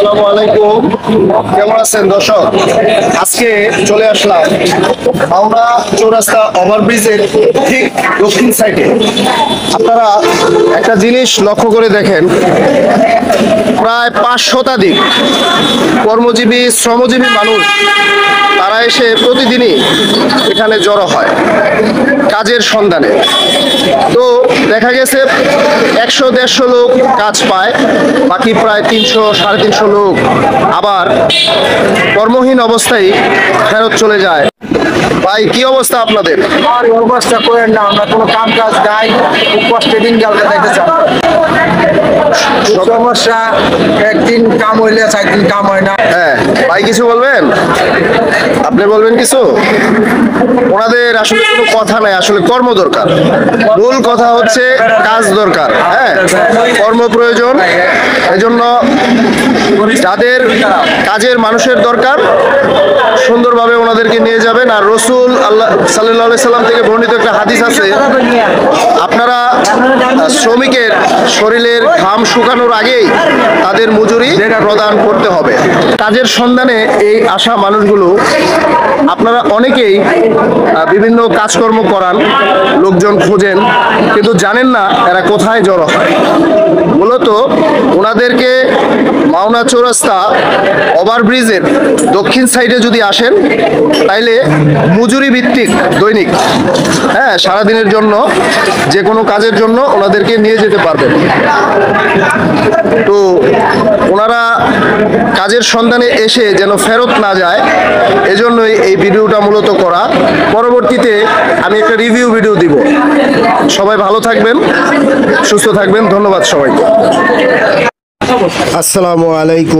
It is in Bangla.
আসসালামু আলাইকুম, কেমন আছেন দর্শক? আজকে চলে আসলাম মাওনা চৌরাস্তা ওভারব্রিজের ঠিক দক্ষিণ সাইডে। আপনারা একটা জিনিস লক্ষ্য করে দেখেন, প্রায় 5 শতাধিক কর্মজীবী শ্রমজীবী মানুষ তারা এসে প্রতিদিনই এখানে জড়ো হয় কাজের সন্ধানে। তো দেখা গেছে 100-150 লোক কাজ পায়, বাকি প্রায় 300-350 লোক আবার কর্মহীন অবস্থায় ফেরত চলে যায়। ভাই, কি অবস্থা আপনাদের? আর অবস্থা করেন না, আমরা কোনো কাম কাজ নাই, খুব কষ্টে দিন কালকে দেখেছি। সমস্যা, একদিন কাম হইলে 4 দিন কাম হয় না। হ্যাঁ ভাই, কিছু বলবেন? আপনি বলবেন কিছু? ওনাদের আসলে কোনো কথা নাই, আসলে কর্ম দরকার। মূল কথা হচ্ছে কাজ দরকার, হ্যাঁ, কর্ম প্রয়োজন। এজন্য যাদের কাজের মানুষের দরকার সুন্দরভাবে ওনাদেরকে নিয়ে যাবেন। আর রসুল আল্লাহ সাল্লাল্লাহু আলাইহি সাল্লাম থেকে বর্ণিত একটা হাদিস আছে, আপনারা শ্রমিকের শরীরের ঘাম শুকানোর আগেই তাদের মজুরি প্রদান করতে হবে। কাজের সন্ধানে এই আসা মানুষগুলো আপনারা অনেকেই বিভিন্ন কাজকর্ম করান, লোকজন খোঁজেন, কিন্তু জানেন না এরা কোথায় জড়ো হয়। মূলত ওনাদেরকে মাওনা চৌরাস্তা ওভারব্রিজের দক্ষিণ সাইডে যদি আসেন তাইলে মজুরি ভিত্তিক দৈনিক, হ্যাঁ, সারাদিনের জন্য যে কোনো কাজের জন্য ওনাদেরকে নিয়ে যেতে পারবেন। তো ওনারা কাজের সন্ধানে এসে যেন ফেরত না যায়, এজন্যই এই ভিডিওটা মূলত করা। পরবর্তীতে আমি একটা রিভিউ ভিডিও দিব। সবাই ভালো থাকবেন, সুস্থ থাকবেন। ধন্যবাদ সবাইকে। আসসালামু আলাইকুম।